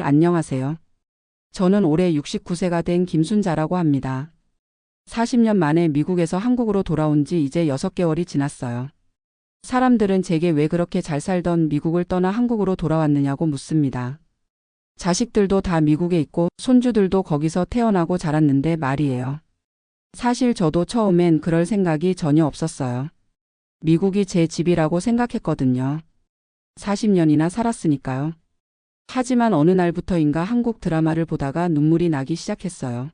안녕하세요. 저는 올해 69세가 된 김순자라고 합니다. 40년 만에 미국에서 한국으로 돌아온 지 이제 6개월이 지났어요. 사람들은 제게 왜 그렇게 잘 살던 미국을 떠나 한국으로 돌아왔느냐고 묻습니다. 자식들도 다 미국에 있고 손주들도 거기서 태어나고 자랐는데 말이에요. 사실 저도 처음엔 그럴 생각이 전혀 없었어요. 미국이 제 집이라고 생각했거든요. 40년이나 살았으니까요. 하지만 어느 날부터인가 한국 드라마를 보다가 눈물이 나기 시작했어요.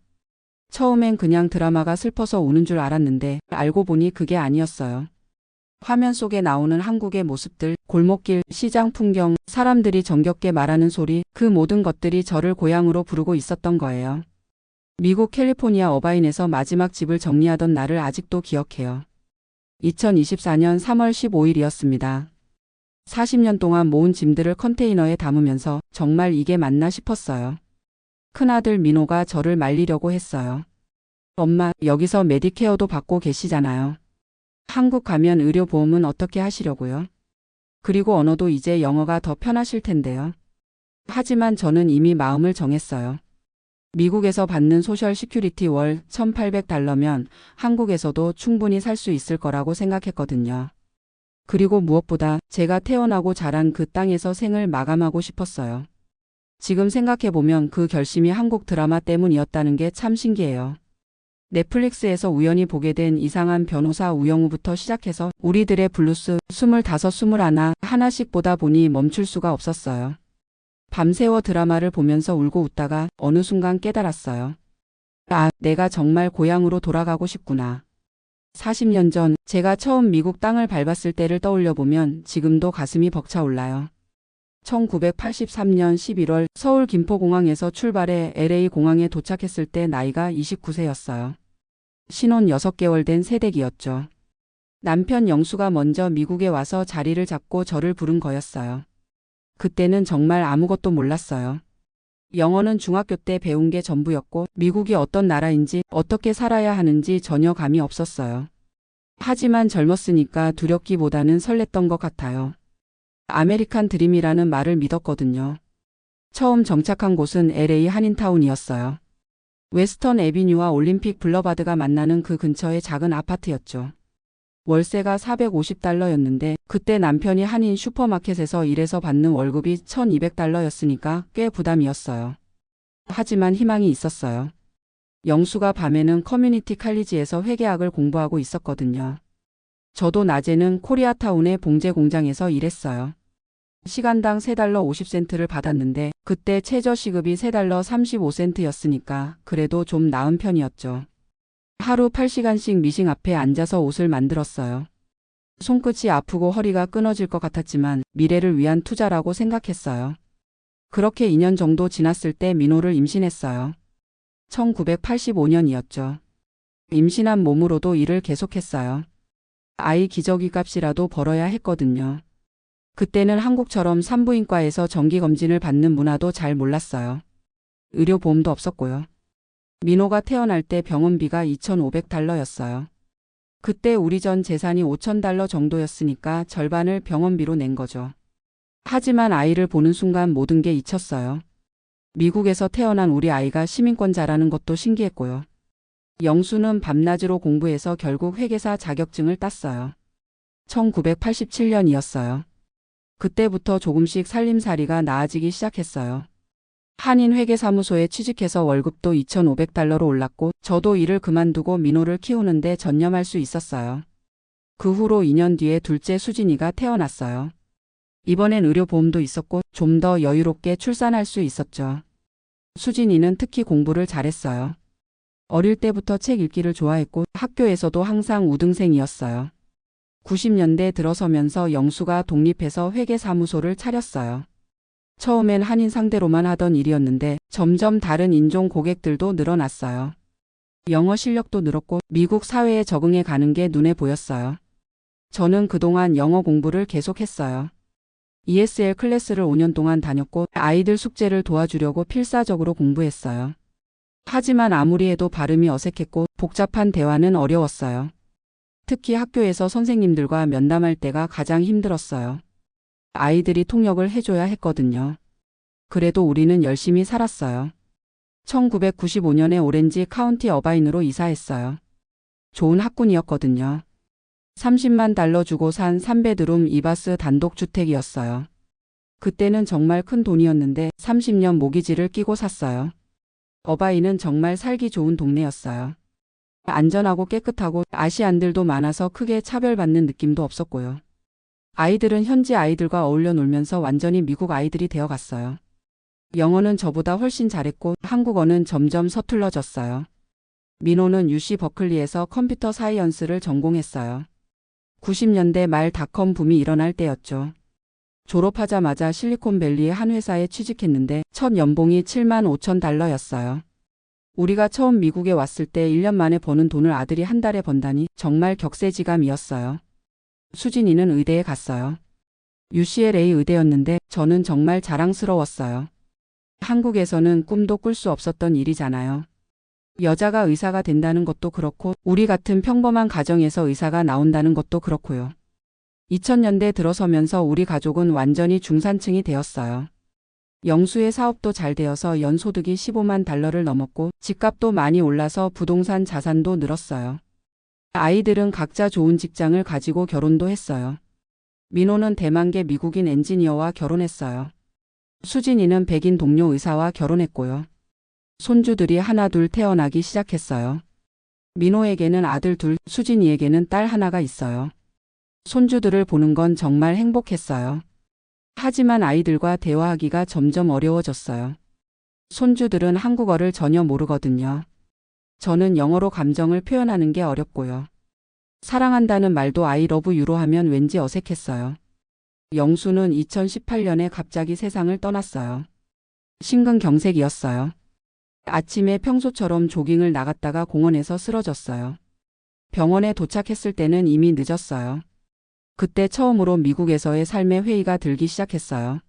처음엔 그냥 드라마가 슬퍼서 우는 줄 알았는데 알고 보니 그게 아니었어요. 화면 속에 나오는 한국의 모습들, 골목길, 시장 풍경, 사람들이 정겹게 말하는 소리, 그 모든 것들이 저를 고향으로 부르고 있었던 거예요. 미국 캘리포니아 어바인에서 마지막 집을 정리하던 날을 아직도 기억해요. 2024년 3월 15일이었습니다. 40년 동안 모은 짐들을 컨테이너에 담으면서 정말 이게 맞나 싶었어요. 큰아들 민호가 저를 말리려고 했어요. 엄마, 여기서 메디케어도 받고 계시잖아요. 한국 가면 의료보험은 어떻게 하시려고요? 그리고 언어도 이제 영어가 더 편하실 텐데요. 하지만 저는 이미 마음을 정했어요. 미국에서 받는 소셜 시큐리티 월 $1,800면 한국에서도 충분히 살 수 있을 거라고 생각했거든요. 그리고 무엇보다 제가 태어나고 자란 그 땅에서 생을 마감하고 싶었어요. 지금 생각해보면 그 결심이 한국 드라마 때문이었다는 게 참 신기해요. 넷플릭스에서 우연히 보게 된 이상한 변호사 우영우부터 시작해서 우리들의 블루스 25, 21 하나씩 보다 보니 멈출 수가 없었어요. 밤새워 드라마를 보면서 울고 웃다가 어느 순간 깨달았어요. 아, 내가 정말 고향으로 돌아가고 싶구나. 40년 전 제가 처음 미국 땅을 밟았을 때를 떠올려보면 지금도 가슴이 벅차올라요. 1983년 11월 서울 김포공항에서 출발해 LA 공항에 도착했을 때 나이가 29세였어요. 신혼 6개월 된 새댁이었죠. 남편 영수가 먼저 미국에 와서 자리를 잡고 저를 부른 거였어요. 그때는 정말 아무것도 몰랐어요. 영어는 중학교 때 배운 게 전부였고 미국이 어떤 나라인지 어떻게 살아야 하는지 전혀 감이 없었어요. 하지만 젊었으니까 두렵기보다는 설렜던 것 같아요. 아메리칸 드림이라는 말을 믿었거든요. 처음 정착한 곳은 LA 한인타운이었어요. 웨스턴 애비뉴와 올림픽 블러바드가 만나는 그 근처의 작은 아파트였죠. 월세가 $450였는데 그때 남편이 한인 슈퍼마켓에서 일해서 받는 월급이 $1,200였으니까 꽤 부담이었어요. 하지만 희망이 있었어요. 영수가 밤에는 커뮤니티 칼리지에서 회계학을 공부하고 있었거든요. 저도 낮에는 코리아타운의 봉제 공장에서 일했어요. 시간당 $3 50센트를 받았는데 그때 최저시급이 $3 35센트였으니까 그래도 좀 나은 편이었죠. 하루 8시간씩 미싱 앞에 앉아서 옷을 만들었어요. 손끝이 아프고 허리가 끊어질 것 같았지만 미래를 위한 투자라고 생각했어요. 그렇게 2년 정도 지났을 때 민호를 임신했어요. 1985년이었죠. 임신한 몸으로도 일을 계속했어요. 아이 기저귀 값이라도 벌어야 했거든요. 그때는 한국처럼 산부인과에서 정기검진을 받는 문화도 잘 몰랐어요. 의료보험도 없었고요. 민호가 태어날 때 병원비가 $2,500였어요. 그때 우리 전 재산이 $5,000 정도였으니까 절반을 병원비로 낸 거죠. 하지만 아이를 보는 순간 모든 게 잊혔어요. 미국에서 태어난 우리 아이가 시민권자라는 것도 신기했고요. 영수는 밤낮으로 공부해서 결국 회계사 자격증을 땄어요. 1987년이었어요. 그때부터 조금씩 살림살이가 나아지기 시작했어요. 한인 회계사무소에 취직해서 월급도 $2,500로 올랐고 저도 일을 그만두고 민호를 키우는데 전념할 수 있었어요. 그 후로 2년 뒤에 둘째 수진이가 태어났어요. 이번엔 의료보험도 있었고 좀 더 여유롭게 출산할 수 있었죠. 수진이는 특히 공부를 잘했어요. 어릴 때부터 책 읽기를 좋아했고 학교에서도 항상 우등생이었어요. 90년대 들어서면서 영수가 독립해서 회계사무소를 차렸어요. 처음엔 한인 상대로만 하던 일이었는데 점점 다른 인종 고객들도 늘어났어요. 영어 실력도 늘었고 미국 사회에 적응해 가는 게 눈에 보였어요. 저는 그동안 영어 공부를 계속했어요. ESL 클래스를 5년 동안 다녔고 아이들 숙제를 도와주려고 필사적으로 공부했어요. 하지만 아무리 해도 발음이 어색했고 복잡한 대화는 어려웠어요. 특히 학교에서 선생님들과 면담할 때가 가장 힘들었어요. 아이들이 통역을 해줘야 했거든요. 그래도 우리는 열심히 살았어요. 1995년에 오렌지 카운티 어바인으로 이사했어요. 좋은 학군이었거든요. 30만 달러 주고 산 3베드룸 2바스 단독주택이었어요. 그때는 정말 큰 돈이었는데 30년 모기지를 끼고 샀어요. 어바인은 정말 살기 좋은 동네였어요. 안전하고 깨끗하고 아시안들도 많아서 크게 차별받는 느낌도 없었고요. 아이들은 현지 아이들과 어울려 놀면서 완전히 미국 아이들이 되어갔어요. 영어는 저보다 훨씬 잘했고 한국어는 점점 서툴러졌어요. 민호는 UC 버클리에서 컴퓨터 사이언스를 전공했어요. 90년대 말 닷컴 붐이 일어날 때였죠. 졸업하자마자 실리콘밸리의 한 회사에 취직했는데 첫 연봉이 7만 5천 달러였어요. 우리가 처음 미국에 왔을 때 1년 만에 버는 돈을 아들이 한 달에 번다니 정말 격세지감이었어요. 수진이는 의대에 갔어요. UCLA 의대였는데 저는 정말 자랑스러웠어요. 한국에서는 꿈도 꿀 수 없었던 일이잖아요. 여자가 의사가 된다는 것도 그렇고 우리 같은 평범한 가정에서 의사가 나온다는 것도 그렇고요. 2000년대 들어서면서 우리 가족은 완전히 중산층이 되었어요. 영수의 사업도 잘 되어서 연소득이 15만 달러를 넘었고 집값도 많이 올라서 부동산 자산도 늘었어요. 아이들은 각자 좋은 직장을 가지고 결혼도 했어요. 민호는 대만계 미국인 엔지니어와 결혼했어요. 수진이는 백인 동료 의사와 결혼했고요. 손주들이 하나 둘 태어나기 시작했어요. 민호에게는 아들 둘, 수진이에게는 딸 하나가 있어요. 손주들을 보는 건 정말 행복했어요. 하지만 아이들과 대화하기가 점점 어려워졌어요. 손주들은 한국어를 전혀 모르거든요. 저는 영어로 감정을 표현하는 게 어렵고요. 사랑한다는 말도 I love you로 하면 왠지 어색했어요. 영수는 2018년에 갑자기 세상을 떠났어요. 심근경색이었어요. 아침에 평소처럼 조깅을 나갔다가 공원에서 쓰러졌어요. 병원에 도착했을 때는 이미 늦었어요. 그때 처음으로 미국에서의 삶의 회의가 들기 시작했어요.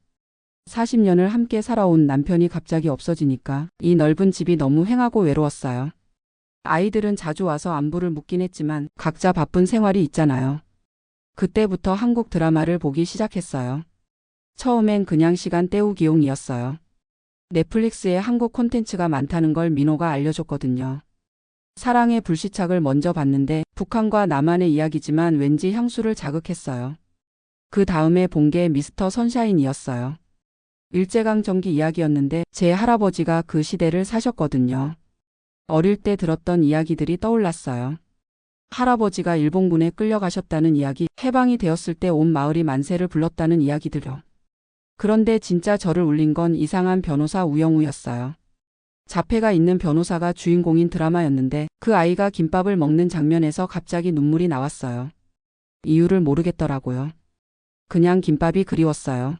40년을 함께 살아온 남편이 갑자기 없어지니까 이 넓은 집이 너무 휑하고 외로웠어요. 아이들은 자주 와서 안부를 묻긴 했지만 각자 바쁜 생활이 있잖아요. 그때부터 한국 드라마를 보기 시작했어요. 처음엔 그냥 시간 때우기용이었어요. 넷플릭스에 한국 콘텐츠가 많다는 걸 민호가 알려줬거든요. 사랑의 불시착을 먼저 봤는데 북한과 남한의 이야기지만 왠지 향수를 자극했어요. 그 다음에 본 게 미스터 선샤인이었어요. 일제강점기 이야기였는데 제 할아버지가 그 시대를 사셨거든요. 어릴 때 들었던 이야기들이 떠올랐어요. 할아버지가 일본군에 끌려가셨다는 이야기, 해방이 되었을 때 온 마을이 만세를 불렀다는 이야기들요. 그런데 진짜 저를 울린 건 이상한 변호사 우영우였어요. 자폐가 있는 변호사가 주인공인 드라마였는데 그 아이가 김밥을 먹는 장면에서 갑자기 눈물이 나왔어요. 이유를 모르겠더라고요. 그냥 김밥이 그리웠어요.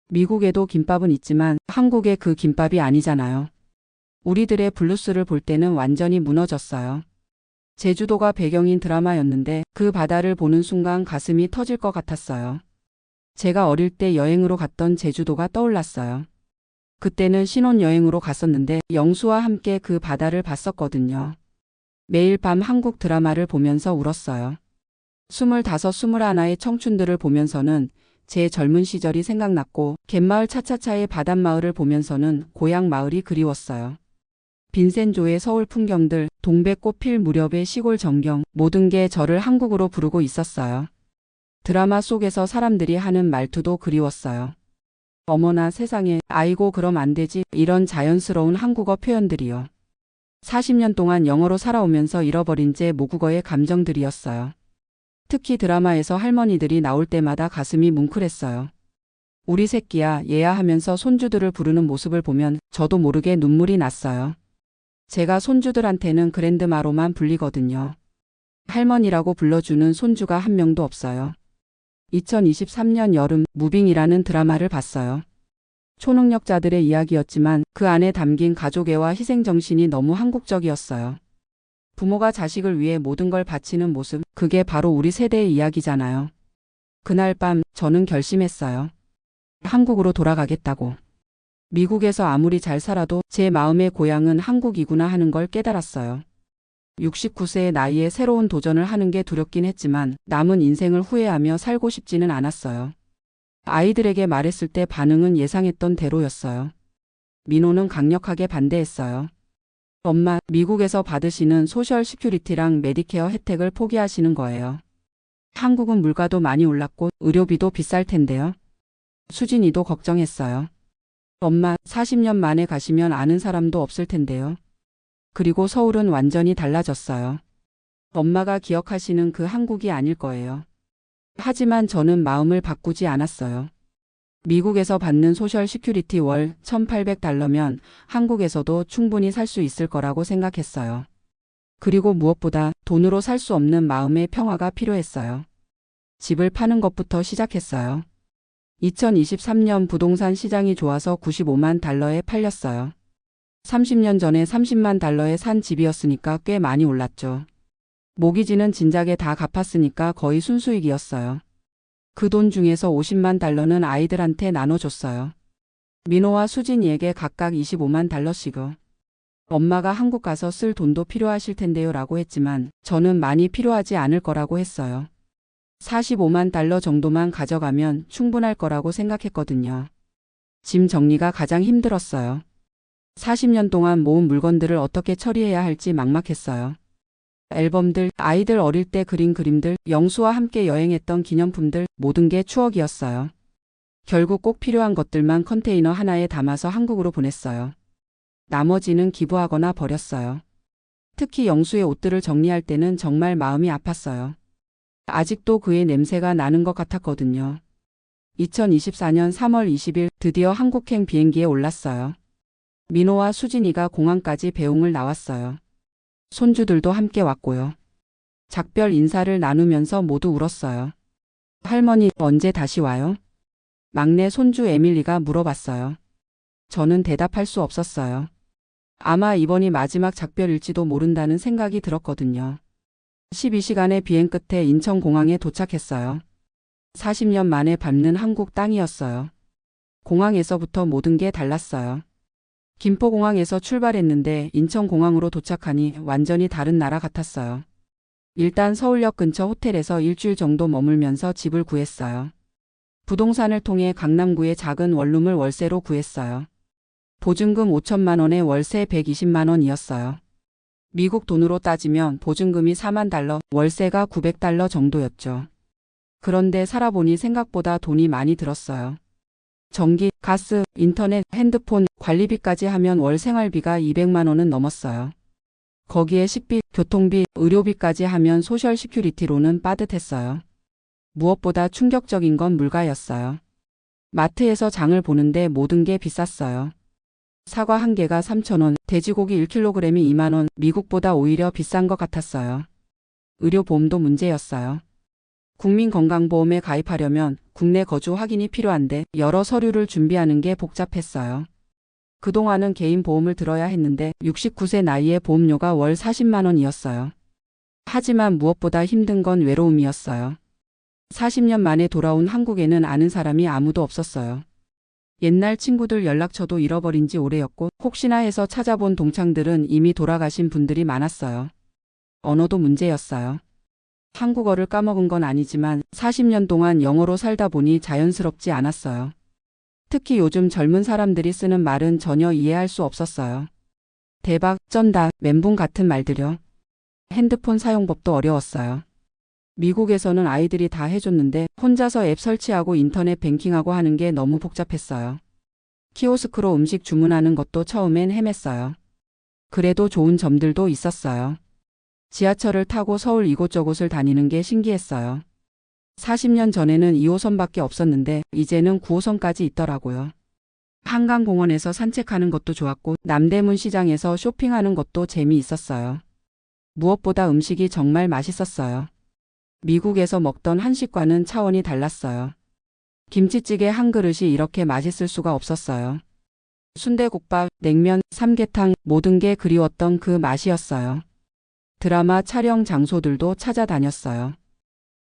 미국에도 김밥은 있지만 한국의 그 김밥이 아니잖아요. 우리들의 블루스를 볼 때는 완전히 무너졌어요. 제주도가 배경인 드라마였는데 그 바다를 보는 순간 가슴이 터질 것 같았어요. 제가 어릴 때 여행으로 갔던 제주도가 떠올랐어요. 그때는 신혼여행으로 갔었는데 영수와 함께 그 바다를 봤었거든요. 매일 밤 한국 드라마를 보면서 울었어요. 25, 21의 청춘들을 보면서는 제 젊은 시절이 생각났고 갯마을 차차차의 바닷마을을 보면서는 고향 마을이 그리웠어요. 빈센조의 서울 풍경들, 동백꽃 필 무렵의 시골 전경, 모든 게 저를 한국으로 부르고 있었어요. 드라마 속에서 사람들이 하는 말투도 그리웠어요. 어머나 세상에, 아이고 그럼 안 되지, 이런 자연스러운 한국어 표현들이요. 40년 동안 영어로 살아오면서 잃어버린 제 모국어의 감정들이었어요. 특히 드라마에서 할머니들이 나올 때마다 가슴이 뭉클했어요. 우리 새끼야, 얘야 하면서 손주들을 부르는 모습을 보면 저도 모르게 눈물이 났어요. 제가 손주들한테는 그랜드마로만 불리거든요. 할머니라고 불러주는 손주가 한 명도 없어요. 2023년 여름 무빙이라는 드라마를 봤어요. 초능력자들의 이야기였지만 그 안에 담긴 가족애와 희생정신이 너무 한국적이었어요. 부모가 자식을 위해 모든 걸 바치는 모습, 그게 바로 우리 세대의 이야기잖아요. 그날 밤 저는 결심했어요. 한국으로 돌아가겠다고. 미국에서 아무리 잘 살아도 제 마음의 고향은 한국이구나 하는 걸 깨달았어요. 69세의 나이에 새로운 도전을 하는 게 두렵긴 했지만 남은 인생을 후회하며 살고 싶지는 않았어요. 아이들에게 말했을 때 반응은 예상했던 대로였어요. 민호는 강력하게 반대했어요. 엄마, 미국에서 받으시는 소셜 시큐리티랑 메디케어 혜택을 포기하시는 거예요. 한국은 물가도 많이 올랐고 의료비도 비쌀 텐데요. 수진이도 걱정했어요. 엄마, 40년 만에 가시면 아는 사람도 없을 텐데요. 그리고 서울은 완전히 달라졌어요. 엄마가 기억하시는 그 한국이 아닐 거예요. 하지만 저는 마음을 바꾸지 않았어요. 미국에서 받는 소셜 시큐리티 월 $1,800면 한국에서도 충분히 살 수 있을 거라고 생각했어요. 그리고 무엇보다 돈으로 살 수 없는 마음의 평화가 필요했어요. 집을 파는 것부터 시작했어요. 2023년 부동산 시장이 좋아서 $95만 팔렸어요. 30년 전에 $30만 산 집이었으니까 꽤 많이 올랐죠. 모기지는 진작에 다 갚았으니까 거의 순수익이었어요. 그 돈 중에서 $50만 아이들한테 나눠줬어요. 민호와 수진이에게 각각 $25만. 엄마가 한국 가서 쓸 돈도 필요하실 텐데요 라고 했지만 저는 많이 필요하지 않을 거라고 했어요. $45만 정도만 가져가면 충분할 거라고 생각했거든요. 짐 정리가 가장 힘들었어요. 40년 동안 모은 물건들을 어떻게 처리해야 할지 막막했어요. 앨범들, 아이들 어릴 때 그린 그림들, 영수와 함께 여행했던 기념품들, 모든 게 추억이었어요. 결국 꼭 필요한 것들만 컨테이너 하나에 담아서 한국으로 보냈어요. 나머지는 기부하거나 버렸어요. 특히 영수의 옷들을 정리할 때는 정말 마음이 아팠어요. 아직도 그의 냄새가 나는 것 같았거든요. 2024년 3월 20일 드디어 한국행 비행기에 올랐어요. 민호와 수진이가 공항까지 배웅을 나왔어요. 손주들도 함께 왔고요. 작별 인사를 나누면서 모두 울었어요. 할머니, 언제 다시 와요? 막내 손주 에밀리가 물어봤어요. 저는 대답할 수 없었어요. 아마 이번이 마지막 작별일지도 모른다는 생각이 들었거든요. 12시간의 비행 끝에 인천공항에 도착했어요. 40년 만에 밟는 한국 땅이었어요. 공항에서부터 모든 게 달랐어요. 김포공항에서 출발했는데 인천공항으로 도착하니 완전히 다른 나라 같았어요. 일단 서울역 근처 호텔에서 일주일 정도 머물면서 집을 구했어요. 부동산을 통해 강남구의 작은 원룸을 월세로 구했어요. 보증금 5천만 원에 월세 120만 원이었어요. 미국 돈으로 따지면 보증금이 $4만, 월세가 $900 정도였죠. 그런데 살아보니 생각보다 돈이 많이 들었어요. 전기, 가스, 인터넷, 핸드폰, 관리비까지 하면 월 생활비가 200만 원은 넘었어요. 거기에 식비, 교통비, 의료비까지 하면 소셜 시큐리티로는 빠듯했어요. 무엇보다 충격적인 건 물가였어요. 마트에서 장을 보는데 모든 게 비쌌어요. 사과 한 개가 3,000원, 돼지고기 1kg이 2만 원, 미국보다 오히려 비싼 것 같았어요. 의료보험도 문제였어요. 국민건강보험에 가입하려면 국내 거주 확인이 필요한데 여러 서류를 준비하는 게 복잡했어요. 그동안은 개인 보험을 들어야 했는데 69세 나이에 보험료가 월 40만 원이었어요. 하지만 무엇보다 힘든 건 외로움이었어요. 40년 만에 돌아온 한국에는 아는 사람이 아무도 없었어요. 옛날 친구들 연락처도 잃어버린 지 오래였고 혹시나 해서 찾아본 동창들은 이미 돌아가신 분들이 많았어요. 언어도 문제였어요. 한국어를 까먹은 건 아니지만 40년 동안 영어로 살다 보니 자연스럽지 않았어요. 특히 요즘 젊은 사람들이 쓰는 말은 전혀 이해할 수 없었어요. 대박, 쩐다, 멘붕 같은 말들요. 핸드폰 사용법도 어려웠어요. 미국에서는 아이들이 다 해줬는데 혼자서 앱 설치하고 인터넷 뱅킹하고 하는 게 너무 복잡했어요. 키오스크로 음식 주문하는 것도 처음엔 헤맸어요. 그래도 좋은 점들도 있었어요. 지하철을 타고 서울 이곳저곳을 다니는 게 신기했어요. 40년 전에는 2호선밖에 없었는데 이제는 9호선까지 있더라고요. 한강공원에서 산책하는 것도 좋았고 남대문 시장에서 쇼핑하는 것도 재미있었어요. 무엇보다 음식이 정말 맛있었어요. 미국에서 먹던 한식과는 차원이 달랐어요. 김치찌개 한 그릇이 이렇게 맛있을 수가 없었어요. 순대국밥, 냉면, 삼계탕 모든 게 그리웠던 그 맛이었어요. 드라마 촬영 장소들도 찾아다녔어요.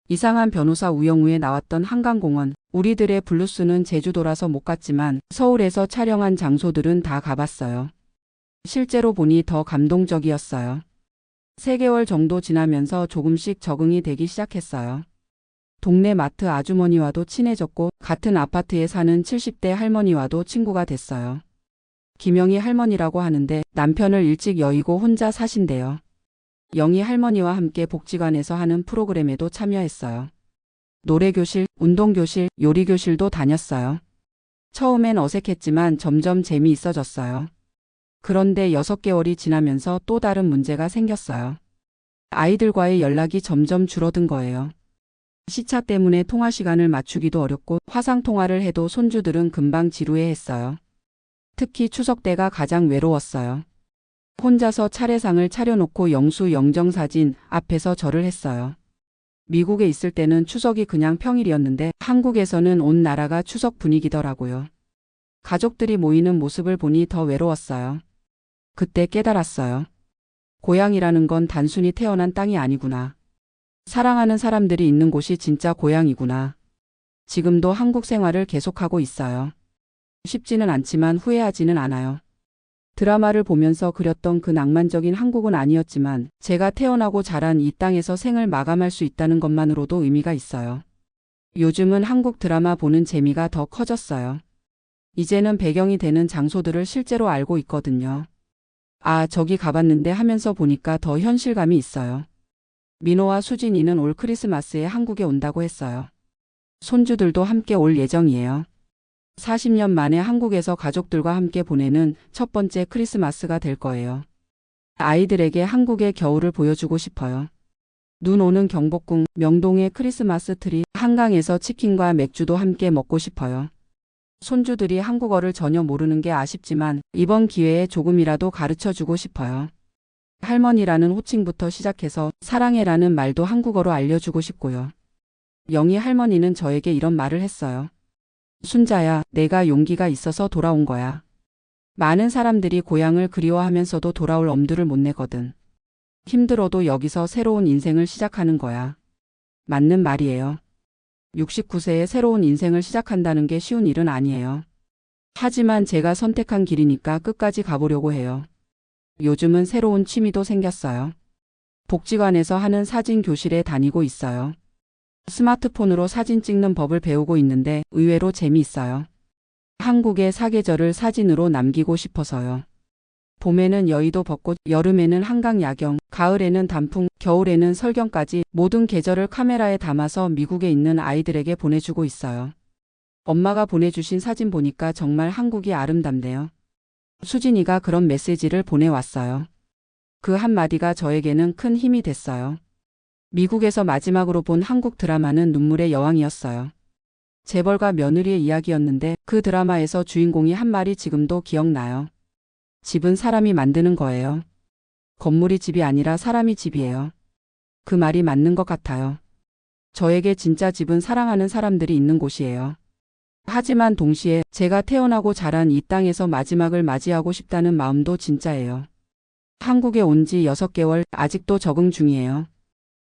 이상한 변호사 우영우에 나왔던 한강공원, 우리들의 블루스는 제주도라서 못 갔지만 서울에서 촬영한 장소들은 다 가봤어요. 실제로 보니 더 감동적이었어요. 3개월 정도 지나면서 조금씩 적응이 되기 시작했어요. 동네 마트 아주머니와도 친해졌고 같은 아파트에 사는 70대 할머니와도 친구가 됐어요. 김영희 할머니라고 하는데 남편을 일찍 여의고 혼자 사신대요. 영희 할머니와 함께 복지관에서 하는 프로그램에도 참여했어요. 노래교실, 운동교실, 요리교실도 다녔어요. 처음엔 어색했지만 점점 재미있어졌어요. 그런데 6개월이 지나면서 또 다른 문제가 생겼어요. 아이들과의 연락이 점점 줄어든 거예요. 시차 때문에 통화 시간을 맞추기도 어렵고 화상통화를 해도 손주들은 금방 지루해했어요. 특히 추석 때가 가장 외로웠어요. 혼자서 차례상을 차려놓고 영수 영정사진 앞에서 절을 했어요. 미국에 있을 때는 추석이 그냥 평일이었는데 한국에서는 온 나라가 추석 분위기더라고요. 가족들이 모이는 모습을 보니 더 외로웠어요. 그때 깨달았어요. 고향이라는 건 단순히 태어난 땅이 아니구나. 사랑하는 사람들이 있는 곳이 진짜 고향이구나. 지금도 한국 생활을 계속하고 있어요. 쉽지는 않지만 후회하지는 않아요. 드라마를 보면서 그렸던 그 낭만적인 한국은 아니었지만 제가 태어나고 자란 이 땅에서 생을 마감할 수 있다는 것만으로도 의미가 있어요. 요즘은 한국 드라마 보는 재미가 더 커졌어요. 이제는 배경이 되는 장소들을 실제로 알고 있거든요. 아, 저기 가봤는데 하면서 보니까 더 현실감이 있어요. 민호와 수진이는 올 크리스마스에 한국에 온다고 했어요. 손주들도 함께 올 예정이에요. 40년 만에 한국에서 가족들과 함께 보내는 첫 번째 크리스마스가 될 거예요. 아이들에게 한국의 겨울을 보여주고 싶어요. 눈 오는 경복궁, 명동의 크리스마스 트리, 한강에서 치킨과 맥주도 함께 먹고 싶어요. 손주들이 한국어를 전혀 모르는 게 아쉽지만 이번 기회에 조금이라도 가르쳐 주고 싶어요. 할머니라는 호칭부터 시작해서 사랑해라는 말도 한국어로 알려주고 싶고요. 영희 할머니는 저에게 이런 말을 했어요. 순자야, 내가 용기가 있어서 돌아온 거야. 많은 사람들이 고향을 그리워하면서도 돌아올 엄두를 못 내거든. 힘들어도 여기서 새로운 인생을 시작하는 거야. 맞는 말이에요. 69세에 새로운 인생을 시작한다는 게 쉬운 일은 아니에요. 하지만 제가 선택한 길이니까 끝까지 가보려고 해요. 요즘은 새로운 취미도 생겼어요. 복지관에서 하는 사진 교실에 다니고 있어요. 스마트폰으로 사진 찍는 법을 배우고 있는데 의외로 재미있어요. 한국의 사계절을 사진으로 남기고 싶어서요. 봄에는 여의도 벚꽃, 여름에는 한강 야경, 가을에는 단풍, 겨울에는 설경까지 모든 계절을 카메라에 담아서 미국에 있는 아이들에게 보내주고 있어요. 엄마가 보내주신 사진 보니까 정말 한국이 아름답네요. 수진이가 그런 메시지를 보내왔어요. 그 한마디가 저에게는 큰 힘이 됐어요. 미국에서 마지막으로 본 한국 드라마는 눈물의 여왕이었어요. 재벌과 며느리의 이야기였는데 그 드라마에서 주인공이 한 말이 지금도 기억나요. 집은 사람이 만드는 거예요. 건물이 집이 아니라 사람이 집이에요. 그 말이 맞는 것 같아요. 저에게 진짜 집은 사랑하는 사람들이 있는 곳이에요. 하지만 동시에 제가 태어나고 자란 이 땅에서 마지막을 맞이하고 싶다는 마음도 진짜예요. 한국에 온 지 6개월, 아직도 적응 중이에요.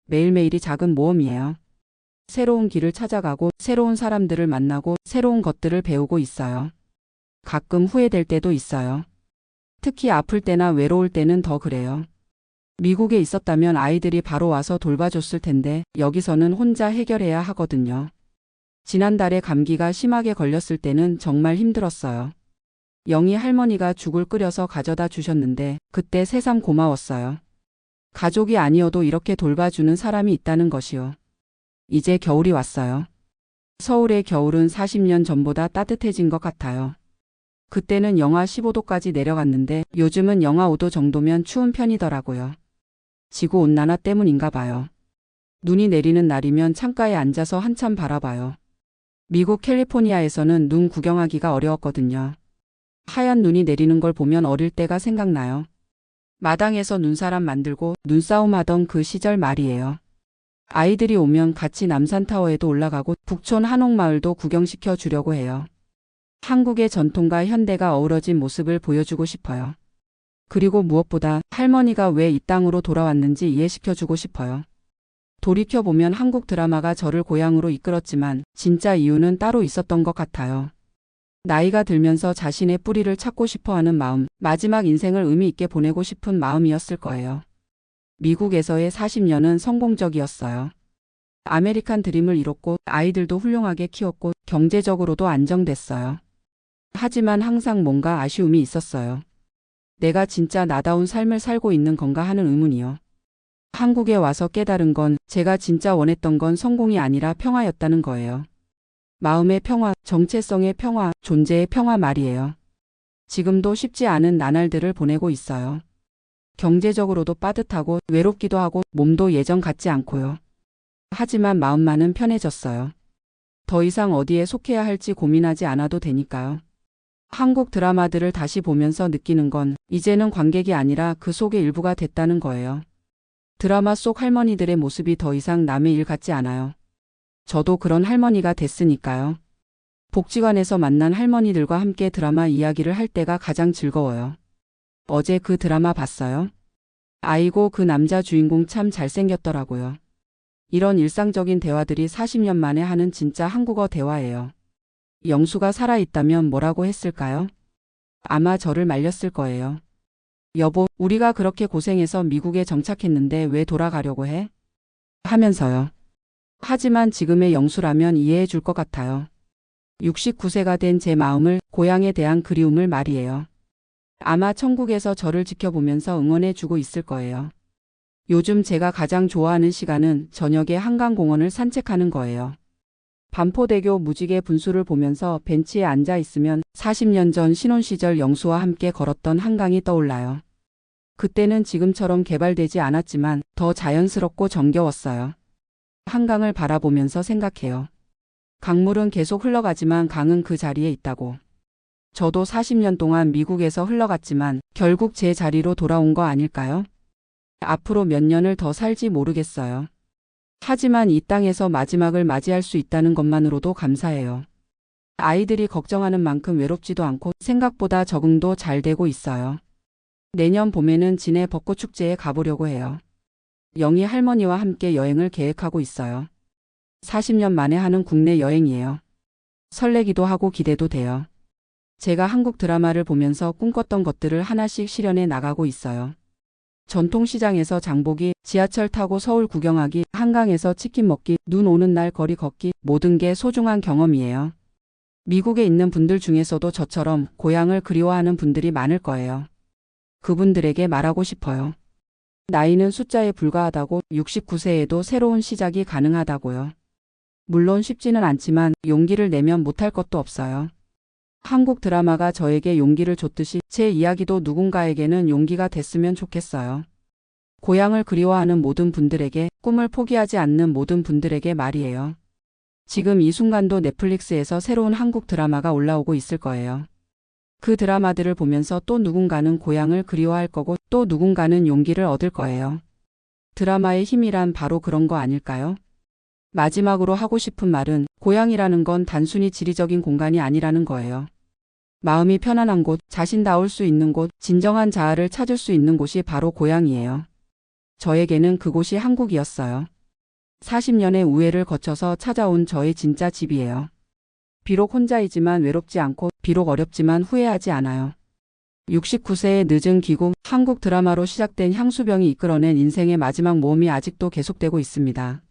매일매일이 작은 모험이에요. 새로운 길을 찾아가고 새로운 사람들을 만나고 새로운 것들을 배우고 있어요. 가끔 후회될 때도 있어요. 특히 아플 때나 외로울 때는 더 그래요. 미국에 있었다면 아이들이 바로 와서 돌봐줬을 텐데 여기서는 혼자 해결해야 하거든요. 지난달에 감기가 심하게 걸렸을 때는 정말 힘들었어요. 영희 할머니가 죽을 끓여서 가져다 주셨는데 그때 새삼 고마웠어요. 가족이 아니어도 이렇게 돌봐주는 사람이 있다는 것이요. 이제 겨울이 왔어요. 서울의 겨울은 40년 전보다 따뜻해진 것 같아요. 그때는 영하 15도까지 내려갔는데 요즘은 영하 5도 정도면 추운 편이더라고요. 지구온난화 때문인가 봐요. 눈이 내리는 날이면 창가에 앉아서 한참 바라봐요. 미국 캘리포니아에서는 눈 구경하기가 어려웠거든요. 하얀 눈이 내리는 걸 보면 어릴 때가 생각나요. 마당에서 눈사람 만들고 눈싸움 하던 그 시절 말이에요. 아이들이 오면 같이 남산타워에도 올라가고 북촌 한옥마을도 구경시켜 주려고 해요. 한국의 전통과 현대가 어우러진 모습을 보여주고 싶어요. 그리고 무엇보다 할머니가 왜 이 땅으로 돌아왔는지 이해시켜주고 싶어요. 돌이켜보면 한국 드라마가 저를 고향으로 이끌었지만 진짜 이유는 따로 있었던 것 같아요. 나이가 들면서 자신의 뿌리를 찾고 싶어하는 마음, 마지막 인생을 의미 있게 보내고 싶은 마음이었을 거예요. 미국에서의 40년은 성공적이었어요. 아메리칸 드림을 이뤘고 아이들도 훌륭하게 키웠고 경제적으로도 안정됐어요. 하지만 항상 뭔가 아쉬움이 있었어요. 내가 진짜 나다운 삶을 살고 있는 건가 하는 의문이요. 한국에 와서 깨달은 건 제가 진짜 원했던 건 성공이 아니라 평화였다는 거예요. 마음의 평화, 정체성의 평화, 존재의 평화 말이에요. 지금도 쉽지 않은 나날들을 보내고 있어요. 경제적으로도 빠듯하고 외롭기도 하고 몸도 예전 같지 않고요. 하지만 마음만은 편해졌어요. 더 이상 어디에 속해야 할지 고민하지 않아도 되니까요. 한국 드라마들을 다시 보면서 느끼는 건 이제는 관객이 아니라 그 속의 일부가 됐다는 거예요. 드라마 속 할머니들의 모습이 더 이상 남의 일 같지 않아요. 저도 그런 할머니가 됐으니까요. 복지관에서 만난 할머니들과 함께 드라마 이야기를 할 때가 가장 즐거워요. 어제 그 드라마 봤어요? 아이고 그 남자 주인공 참 잘생겼더라고요. 이런 일상적인 대화들이 40년 만에 하는 진짜 한국어 대화예요. 영수가 살아있다면 뭐라고 했을까요? 아마 저를 말렸을 거예요. 여보, 우리가 그렇게 고생해서 미국에 정착했는데 왜 돌아가려고 해? 하면서요. 하지만 지금의 영수라면 이해해 줄 것 같아요. 69세가 된 제 마음을, 고향에 대한 그리움을 말이에요. 아마 천국에서 저를 지켜보면서 응원해 주고 있을 거예요. 요즘 제가 가장 좋아하는 시간은 저녁에 한강공원을 산책하는 거예요. 반포대교 무지개 분수를 보면서 벤치에 앉아 있으면 40년 전 신혼시절 영수와 함께 걸었던 한강이 떠올라요. 그때는 지금처럼 개발되지 않았지만 더 자연스럽고 정겨웠어요. 한강을 바라보면서 생각해요. 강물은 계속 흘러가지만 강은 그 자리에 있다고. 저도 40년 동안 미국에서 흘러갔지만 결국 제 자리로 돌아온 거 아닐까요? 앞으로 몇 년을 더 살지 모르겠어요. 하지만 이 땅에서 마지막을 맞이할 수 있다는 것만으로도 감사해요. 아이들이 걱정하는 만큼 외롭지도 않고 생각보다 적응도 잘 되고 있어요. 내년 봄에는 진해 벚꽃축제에 가보려고 해요. 영희 할머니와 함께 여행을 계획하고 있어요. 40년 만에 하는 국내 여행이에요. 설레기도 하고 기대도 돼요. 제가 한국 드라마를 보면서 꿈꿨던 것들을 하나씩 실현해 나가고 있어요. 전통시장에서 장보기, 지하철 타고 서울 구경하기, 한강에서 치킨 먹기, 눈 오는 날 거리 걷기, 모든 게 소중한 경험이에요. 미국에 있는 분들 중에서도 저처럼 고향을 그리워하는 분들이 많을 거예요. 그분들에게 말하고 싶어요. 나이는 숫자에 불과하다고, 69세에도 새로운 시작이 가능하다고요. 물론 쉽지는 않지만 용기를 내면 못할 것도 없어요. 한국 드라마가 저에게 용기를 줬듯이 제 이야기도 누군가에게는 용기가 됐으면 좋겠어요. 고향을 그리워하는 모든 분들에게, 꿈을 포기하지 않는 모든 분들에게 말이에요. 지금 이 순간도 넷플릭스에서 새로운 한국 드라마가 올라오고 있을 거예요. 그 드라마들을 보면서 또 누군가는 고향을 그리워할 거고 또 누군가는 용기를 얻을 거예요. 드라마의 힘이란 바로 그런 거 아닐까요? 마지막으로 하고 싶은 말은 고향이라는 건 단순히 지리적인 공간이 아니라는 거예요. 마음이 편안한 곳, 자신다울 수 있는 곳, 진정한 자아를 찾을 수 있는 곳이 바로 고향이에요. 저에게는 그곳이 한국이었어요. 40년의 우애를 거쳐서 찾아온 저의 진짜 집이에요. 비록 혼자이지만 외롭지 않고, 비록 어렵지만 후회하지 않아요. 69세의 늦은 귀국, 한국 드라마로 시작된 향수병이 이끌어낸 인생의 마지막 모험이 아직도 계속되고 있습니다.